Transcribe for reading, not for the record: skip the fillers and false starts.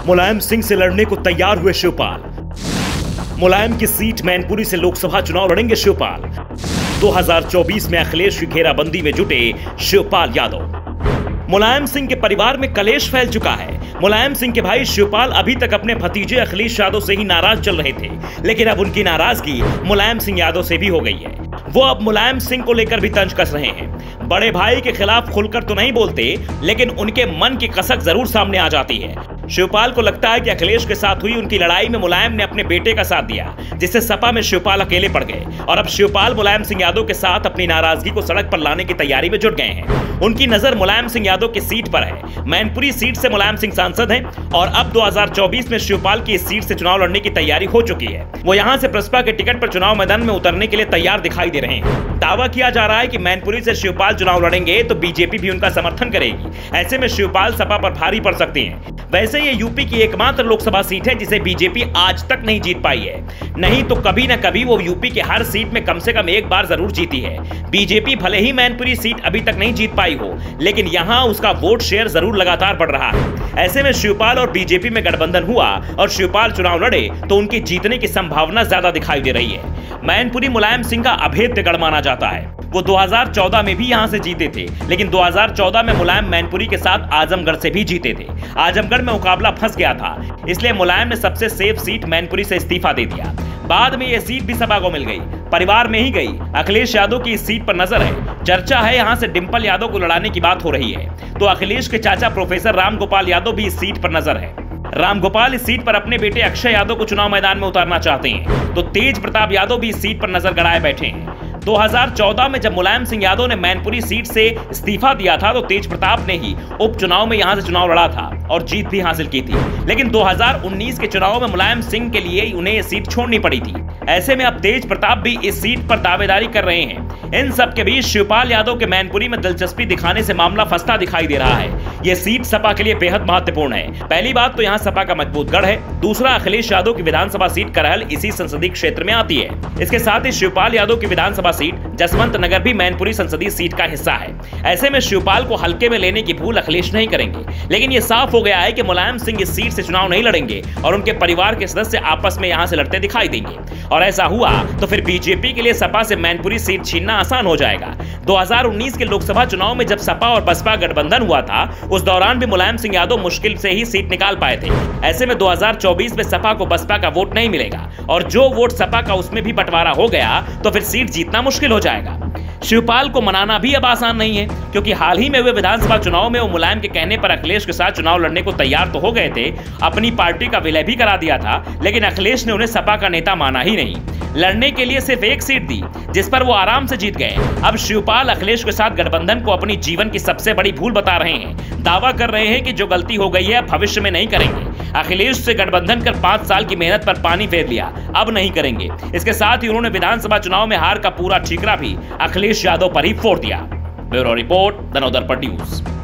मुलायम सिंह से लड़ने को तैयार हुए शिवपाल। मुलायम की सीट मैनपुरी से लोकसभा चुनाव लड़ेंगे शिवपाल। 2024 में अखिलेश की घेराबंदी में जुटे शिवपाल यादव। मुलायम सिंह के परिवार में कलेश फैल चुका है। मुलायम सिंह के भाई शिवपाल अभी तक अपने भतीजे अखिलेश यादव से ही नाराज चल रहे थे, लेकिन अब उनकी नाराजगी मुलायम सिंह यादव से भी हो गई है। वो अब मुलायम सिंह को लेकर भी तंज कस रहे हैं। बड़े भाई के खिलाफ खुलकर तो नहीं बोलते, लेकिन उनके मन की कसक जरूर सामने आ जाती है। शिवपाल को लगता है कि अखिलेश के साथ हुई उनकी लड़ाई में मुलायम ने अपने बेटे का साथ दिया, जिससे सपा में शिवपाल अकेले पड़ गए और अब शिवपाल मुलायम सिंह यादव के साथ अपनी नाराजगी को सड़क पर लाने की तैयारी में जुट गए हैं। उनकी नजर मुलायम सिंह यादव की सीट पर है। मैनपुरी सीट से मुलायम सिंह सांसद हैं और अब 2024 में शिवपाल की इस सीट से चुनाव लड़ने की तैयारी हो चुकी है। वो यहां से प्रसपा के टिकट पर चुनाव मैदान में उतरने के लिए तैयार दिखाई दे रहे हैं। दावा किया जा रहा है कि मैनपुरी से शिवपाल चुनाव लड़ेंगे तो बीजेपी भी उनका समर्थन करेगी। ऐसे में शिवपाल सपा पर भारी पड़ सकते हैं। वैसे ये यूपी की एकमात्र लोकसभा सीट है जिसे बीजेपी आज तक नहीं जीत पाई है। नहीं तो कभी न कभी वो यूपी के हर सीट में कम से कम एक बार जरूर जीती है। बीजेपी भले ही मैनपुरी सीट अभी तक नहीं जीत पाई हो, लेकिन यहां उसका वोट शेयर जरूर लगातार बढ़ रहा है। ऐसे में शिवपाल और बीजेपी में गठबंधन हुआ और शिवपाल चुनाव लड़े तो उनकी जीतने की संभावना ज्यादा दिखाई दे रही है। मैनपुरी मुलायम सिंह का अभेद्य गढ़ माना जाता है। वो 2014 में भी यहां से जीते थे, लेकिन 2014 में मुलायम मैनपुरी के साथ आजमगढ़ से भी जीते थे। आजमगढ़ में मुकाबला फंस गया था, इसलिए मुलायम ने सबसे सेफ सीट मैनपुरी से इस्तीफा दे दिया। बाद में यह सीट भी सपा को मिल गई, परिवार में ही गई। अखिलेश यादव की इस सीट पर नजर है। चर्चा है यहां से डिंपल यादव को लड़ाने की बात हो रही है, तो अखिलेश के चाचा प्रोफेसर रामगोपाल यादव भी इस सीट पर नजर है। रामगोपाल इस सीट पर अपने बेटे अक्षय यादव को चुनाव मैदान में उतारना चाहते हैं, तो तेज प्रताप यादव भी इस सीट पर नजर गड़ाए बैठे हैं। 2014 में जब मुलायम सिंह यादव ने मैनपुरी सीट से इस्तीफा दिया था तो तेज प्रताप ने ही उपचुनाव में यहां से चुनाव लड़ा था और जीत भी हासिल की थी, लेकिन 2019 के चुनाव में मुलायम सिंह के लिए उन्हें यह सीट छोड़नी पड़ी थी। ऐसे में अब तेज प्रताप भी इस सीट पर दावेदारी कर रहे हैं। इन सब के बीच शिवपाल यादव के मैनपुरी में दिलचस्पी दिखाने से मामला फंसता दिखाई दे रहा है। यह सीट सपा के लिए बेहद महत्वपूर्ण है। पहली बात तो यहाँ सपा का मजबूत गढ़ है, दूसरा अखिलेश यादव की विधानसभा सीट करहल इसी संसदीय क्षेत्र में आती है। इसके साथ ही शिवपाल यादव की विधानसभा सीट जसवंत नगर भी मैनपुरी संसदीय सीट का हिस्सा है। ऐसे में शिवपाल को हल्के में लेने की भूल अखिलेश नहीं करेंगे, लेकिन यह साफ हो गया है कि मुलायम सिंह इस सीट से चुनाव नहीं लड़ेंगे और उनके परिवार के सदस्य आपस में यहां से लड़ते दिखाई देंगे। और ऐसा हुआ तो फिर बीजेपी के लिए सपा से मैनपुरी सीट छीनना आसान हो जाएगा। 2019 के लोकसभा चुनाव में जब सपा और बसपा गठबंधन हुआ था, उस दौरान भी मुलायम सिंह यादव मुश्किल से ही सीट निकाल पाए थे। ऐसे में 2024 में सपा को बसपा का वोट नहीं मिलेगा और जो वोट सपा का उसमें भी बंटवारा हो गया तो फिर सीट जीतना मुश्किल हो जाएगा। शिवपाल को मनाना भी अब आसान नहीं है, क्योंकि हाल ही में हुए विधानसभा चुनाव में वो मुलायम के कहने पर अखिलेश के साथ चुनाव लड़ने को तैयार तो हो गए थे, अपनी पार्टी का विलय भी करा दिया था, लेकिन अखिलेश ने उन्हें सपा का नेता माना ही नहीं। लड़ने के लिए सिर्फ एक सीट दी, जिस पर वो आराम से जीत गए। अब शिवपाल अखिलेश के साथ गठबंधन को अपनी जीवन की सबसे बड़ी भूल बता रहे हैं। दावा कर रहे हैं कि जो गलती हो गई है भविष्य में नहीं करेंगे। अखिलेश से गठबंधन कर 5 साल की मेहनत पर पानी फेर लिया, अब नहीं करेंगे। इसके साथ ही उन्होंने विधानसभा चुनाव में हार का पूरा ठीकरा भी अखिलेश यादव पर ही फोड़ दिया। Bureau report, the Navdarpan news.